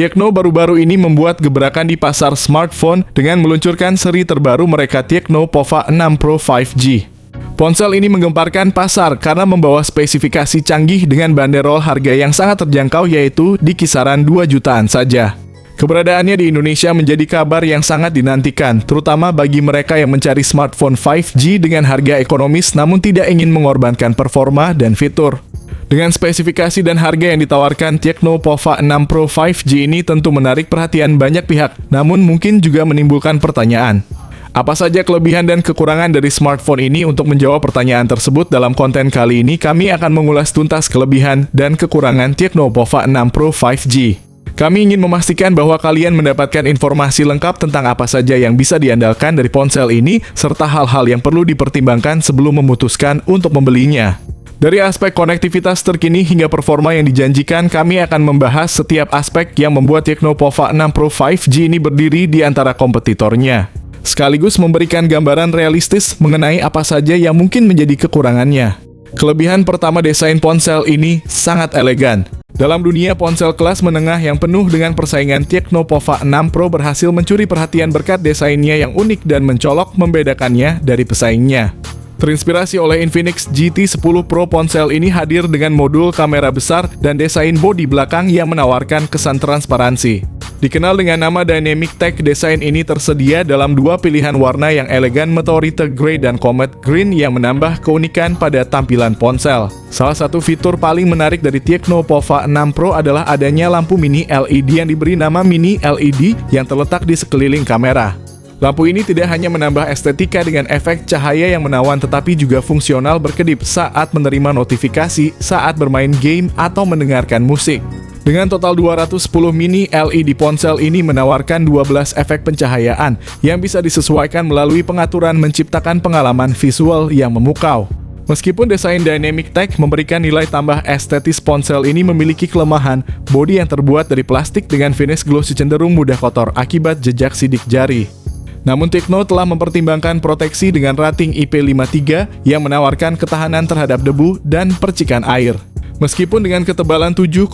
Tecno baru-baru ini membuat gebrakan di pasar smartphone dengan meluncurkan seri terbaru mereka, Tecno Pova 6 Pro 5G. Ponsel ini menggemparkan pasar karena membawa spesifikasi canggih dengan banderol harga yang sangat terjangkau, yaitu di kisaran 2 jutaan saja. Keberadaannya di Indonesia menjadi kabar yang sangat dinantikan, terutama bagi mereka yang mencari smartphone 5G dengan harga ekonomis namun tidak ingin mengorbankan performa dan fitur. Dengan spesifikasi dan harga yang ditawarkan, Tecno Pova 6 Pro 5G ini tentu menarik perhatian banyak pihak, namun mungkin juga menimbulkan pertanyaan. Apa saja kelebihan dan kekurangan dari smartphone ini? Untuk menjawab pertanyaan tersebut dalam konten kali ini, kami akan mengulas tuntas kelebihan dan kekurangan Tecno Pova 6 Pro 5G. Kami ingin memastikan bahwa kalian mendapatkan informasi lengkap tentang apa saja yang bisa diandalkan dari ponsel ini, serta hal-hal yang perlu dipertimbangkan sebelum memutuskan untuk membelinya. Dari aspek konektivitas terkini hingga performa yang dijanjikan, kami akan membahas setiap aspek yang membuat Tecno Pova 6 Pro 5G ini berdiri di antara kompetitornya, sekaligus memberikan gambaran realistis mengenai apa saja yang mungkin menjadi kekurangannya. Kelebihan pertama, desain ponsel ini sangat elegan. Dalam dunia ponsel kelas menengah yang penuh dengan persaingan, Tecno Pova 6 Pro berhasil mencuri perhatian berkat desainnya yang unik dan mencolok, membedakannya dari pesaingnya. Terinspirasi oleh Infinix GT 10 Pro, ponsel ini hadir dengan modul kamera besar dan desain bodi belakang yang menawarkan kesan transparansi. Dikenal dengan nama Dynamic Tech, desain ini tersedia dalam dua pilihan warna yang elegan, Meteorite Grey dan Comet Green, yang menambah keunikan pada tampilan ponsel. Salah satu fitur paling menarik dari Tecno Pova 6 Pro adalah adanya lampu mini LED yang diberi nama Mini LED yang terletak di sekeliling kamera. Lampu ini tidak hanya menambah estetika dengan efek cahaya yang menawan, tetapi juga fungsional berkedip saat menerima notifikasi, saat bermain game, atau mendengarkan musik. Dengan total 210 mini LED, ponsel ini menawarkan 12 efek pencahayaan yang bisa disesuaikan melalui pengaturan, menciptakan pengalaman visual yang memukau. Meskipun desain Dynamic Tech memberikan nilai tambah estetis, ponsel ini memiliki kelemahan. Bodi yang terbuat dari plastik dengan finish glossy cenderung mudah kotor akibat jejak sidik jari. Namun Tecno telah mempertimbangkan proteksi dengan rating IP53 yang menawarkan ketahanan terhadap debu dan percikan air. Meskipun dengan ketebalan 7,9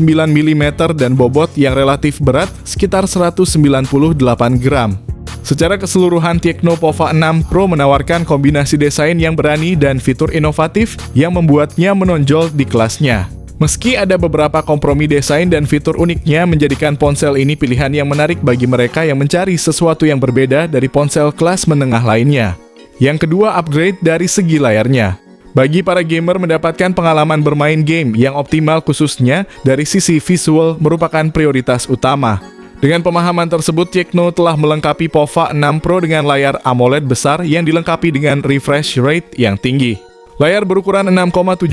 mm dan bobot yang relatif berat, sekitar 198 gram. Secara keseluruhan, Tecno Pova 6 Pro menawarkan kombinasi desain yang berani dan fitur inovatif yang membuatnya menonjol di kelasnya. Meski ada beberapa kompromi desain dan fitur uniknya, menjadikan ponsel ini pilihan yang menarik bagi mereka yang mencari sesuatu yang berbeda dari ponsel kelas menengah lainnya. Yang kedua, upgrade dari segi layarnya. Bagi para gamer, mendapatkan pengalaman bermain game yang optimal khususnya dari sisi visual merupakan prioritas utama. Dengan pemahaman tersebut, Tecno telah melengkapi Pova 6 Pro dengan layar AMOLED besar yang dilengkapi dengan refresh rate yang tinggi. Layar berukuran 6,78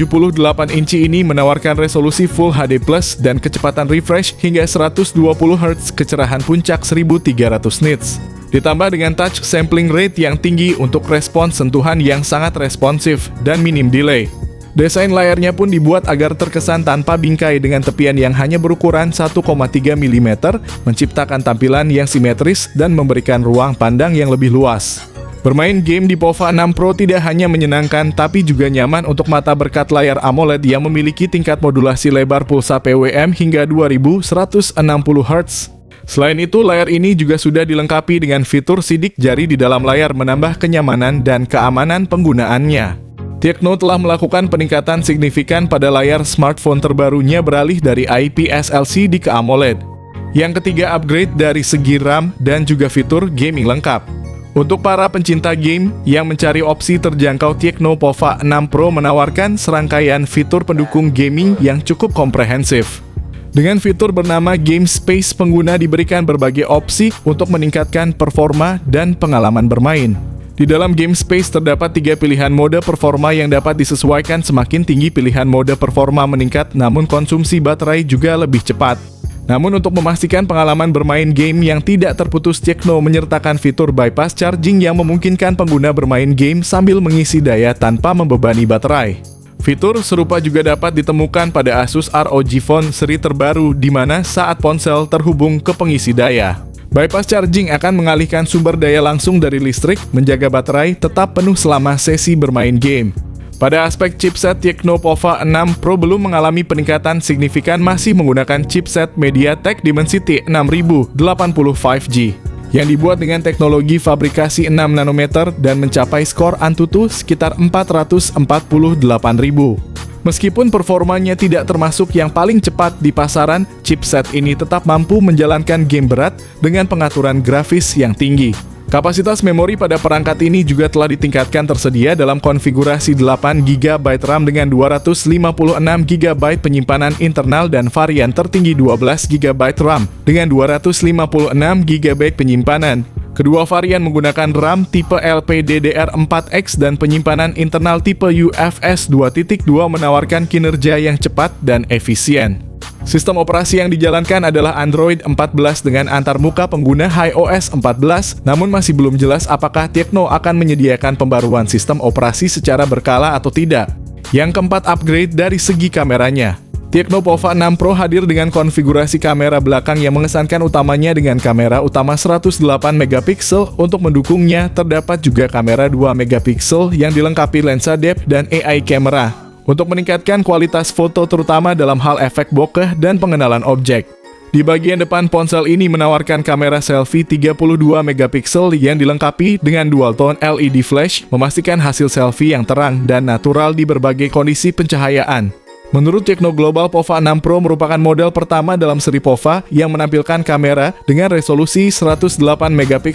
inci ini menawarkan resolusi Full HD Plus dan kecepatan refresh hingga 120 Hz, kecerahan puncak 1300 nits. Ditambah dengan touch sampling rate yang tinggi untuk respons sentuhan yang sangat responsif dan minim delay. Desain layarnya pun dibuat agar terkesan tanpa bingkai dengan tepian yang hanya berukuran 1,3 mm, menciptakan tampilan yang simetris dan memberikan ruang pandang yang lebih luas. Bermain game di Pova 6 Pro tidak hanya menyenangkan, tapi juga nyaman untuk mata berkat layar AMOLED yang memiliki tingkat modulasi lebar pulsa PWM hingga 2160 Hz. Selain itu, layar ini juga sudah dilengkapi dengan fitur sidik jari di dalam layar, menambah kenyamanan dan keamanan penggunaannya. Tecno telah melakukan peningkatan signifikan pada layar smartphone terbarunya, beralih dari IPS LCD ke AMOLED. Yang ketiga, upgrade dari segi RAM dan juga fitur gaming lengkap. Untuk para pencinta game yang mencari opsi terjangkau, Tecno Pova 6 Pro menawarkan serangkaian fitur pendukung gaming yang cukup komprehensif. Dengan fitur bernama Game Space, pengguna diberikan berbagai opsi untuk meningkatkan performa dan pengalaman bermain. Di dalam Game Space terdapat 3 pilihan mode performa yang dapat disesuaikan. Semakin tinggi pilihan mode performa meningkat, namun konsumsi baterai juga lebih cepat. Namun untuk memastikan pengalaman bermain game yang tidak terputus, Tecno menyertakan fitur bypass charging yang memungkinkan pengguna bermain game sambil mengisi daya tanpa membebani baterai. Fitur serupa juga dapat ditemukan pada Asus ROG Phone seri terbaru, di mana saat ponsel terhubung ke pengisi daya, bypass charging akan mengalihkan sumber daya langsung dari listrik, menjaga baterai tetap penuh selama sesi bermain game. Pada aspek chipset, Tecno Pova 6 Pro belum mengalami peningkatan signifikan, masih menggunakan chipset MediaTek Dimensity 6080 5G yang dibuat dengan teknologi fabrikasi 6 nanometer dan mencapai skor Antutu sekitar 448.000. Meskipun performanya tidak termasuk yang paling cepat di pasaran, chipset ini tetap mampu menjalankan game berat dengan pengaturan grafis yang tinggi. Kapasitas memori pada perangkat ini juga telah ditingkatkan, tersedia dalam konfigurasi 8GB RAM dengan 256GB penyimpanan internal dan varian tertinggi 12GB RAM dengan 256GB penyimpanan. Kedua varian menggunakan RAM tipe LPDDR4X dan penyimpanan internal tipe UFS 2.2 menawarkan kinerja yang cepat dan efisien. Sistem operasi yang dijalankan adalah Android 14 dengan antarmuka pengguna iOS 14, namun masih belum jelas apakah Tecno akan menyediakan pembaruan sistem operasi secara berkala atau tidak. Yang keempat, upgrade dari segi kameranya. Tecno Pova 6 Pro hadir dengan konfigurasi kamera belakang yang mengesankan, utamanya dengan kamera utama 108MP. Untuk mendukungnya, terdapat juga kamera 2MP yang dilengkapi lensa depth dan AI camera untuk meningkatkan kualitas foto, terutama dalam hal efek bokeh dan pengenalan objek. Di bagian depan, ponsel ini menawarkan kamera selfie 32MP yang dilengkapi dengan dual tone LED flash, memastikan hasil selfie yang terang dan natural di berbagai kondisi pencahayaan. Menurut Tecno Global, Pova 6 Pro merupakan model pertama dalam seri Pova yang menampilkan kamera dengan resolusi 108MP,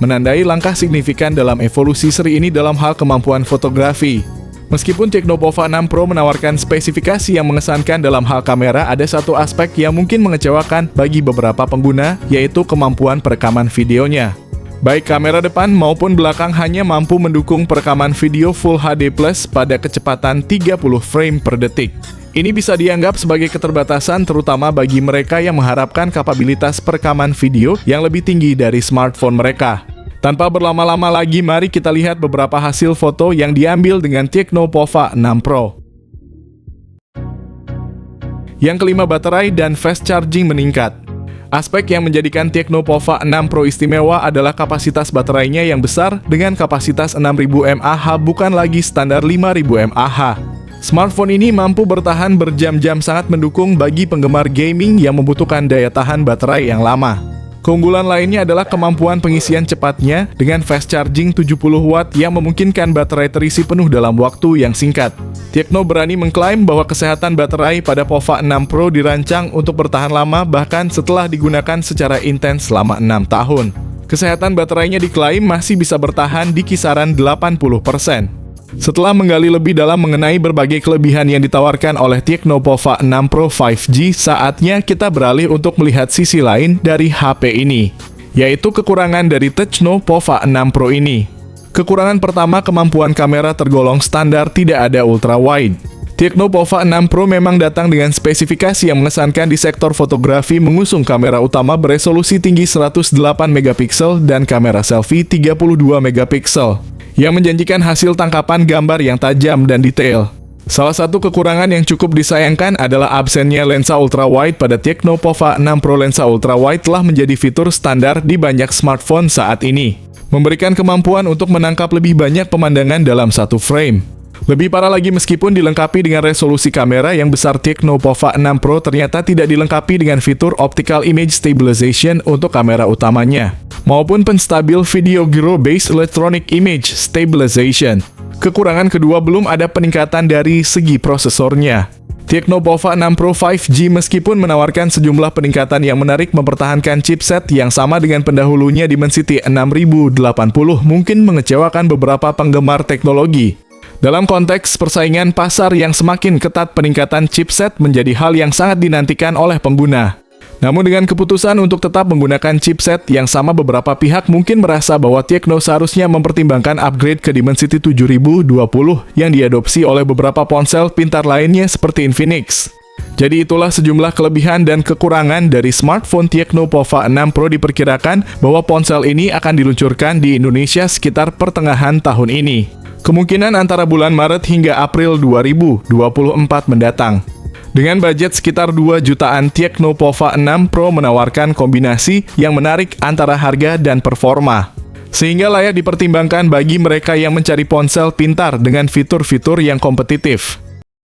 menandai langkah signifikan dalam evolusi seri ini dalam hal kemampuan fotografi. Meskipun Tecno Pova 6 Pro menawarkan spesifikasi yang mengesankan dalam hal kamera, ada satu aspek yang mungkin mengecewakan bagi beberapa pengguna, yaitu kemampuan perekaman videonya. Baik kamera depan maupun belakang hanya mampu mendukung perekaman video Full HD Plus pada kecepatan 30 frame per detik. Ini bisa dianggap sebagai keterbatasan, terutama bagi mereka yang mengharapkan kapabilitas perekaman video yang lebih tinggi dari smartphone mereka. Tanpa berlama-lama lagi, mari kita lihat beberapa hasil foto yang diambil dengan Tecno Pova 6 Pro. Yang kelima, baterai dan fast charging meningkat. Aspek yang menjadikan Tecno Pova 6 Pro istimewa adalah kapasitas baterainya yang besar dengan kapasitas 6000 mAh, bukan lagi standar 5000 mAh. Smartphone ini mampu bertahan berjam-jam, sangat mendukung bagi penggemar gaming yang membutuhkan daya tahan baterai yang lama. Keunggulan lainnya adalah kemampuan pengisian cepatnya dengan fast charging 70W yang memungkinkan baterai terisi penuh dalam waktu yang singkat. Tecno berani mengklaim bahwa kesehatan baterai pada Pova 6 Pro dirancang untuk bertahan lama, bahkan setelah digunakan secara intens selama 6 tahun. Kesehatan baterainya diklaim masih bisa bertahan di kisaran 80%. Setelah menggali lebih dalam mengenai berbagai kelebihan yang ditawarkan oleh Tecno Pova 6 Pro 5G, saatnya kita beralih untuk melihat sisi lain dari HP ini, yaitu kekurangan dari Tecno Pova 6 Pro ini. Kekurangan pertama, kemampuan kamera tergolong standar, tidak ada ultra wide. Tecno Pova 6 Pro memang datang dengan spesifikasi yang mengesankan di sektor fotografi, mengusung kamera utama beresolusi tinggi 108MP dan kamera selfie 32MP. Yang menjanjikan hasil tangkapan gambar yang tajam dan detail. Salah satu kekurangan yang cukup disayangkan adalah absennya lensa ultrawide pada Tecno Pova 6 Pro. Lensa ultrawide telah menjadi fitur standar di banyak smartphone saat ini, memberikan kemampuan untuk menangkap lebih banyak pemandangan dalam satu frame. Lebih parah lagi, meskipun dilengkapi dengan resolusi kamera yang besar, Tecno Pova 6 Pro ternyata tidak dilengkapi dengan fitur Optical Image Stabilization untuk kamera utamanya, maupun penstabil video Gyro-based Electronic Image Stabilization. Kekurangan kedua, belum ada peningkatan dari segi prosesornya. Tecno Pova 6 Pro 5G meskipun menawarkan sejumlah peningkatan yang menarik, mempertahankan chipset yang sama dengan pendahulunya Dimensity 6080, mungkin mengecewakan beberapa penggemar teknologi. Dalam konteks persaingan pasar yang semakin ketat, peningkatan chipset menjadi hal yang sangat dinantikan oleh pengguna. Namun dengan keputusan untuk tetap menggunakan chipset yang sama, beberapa pihak mungkin merasa bahwa Tecno seharusnya mempertimbangkan upgrade ke Dimensity 7020 yang diadopsi oleh beberapa ponsel pintar lainnya seperti Infinix. Jadi itulah sejumlah kelebihan dan kekurangan dari smartphone Tecno Pova 6 Pro. Diperkirakan bahwa ponsel ini akan diluncurkan di Indonesia sekitar pertengahan tahun ini. Kemungkinan antara bulan Maret hingga April 2024 mendatang. Dengan budget sekitar 2 jutaan, Tecno Pova 6 Pro menawarkan kombinasi yang menarik antara harga dan performa. sehingga layak dipertimbangkan bagi mereka yang mencari ponsel pintar dengan fitur-fitur yang kompetitif.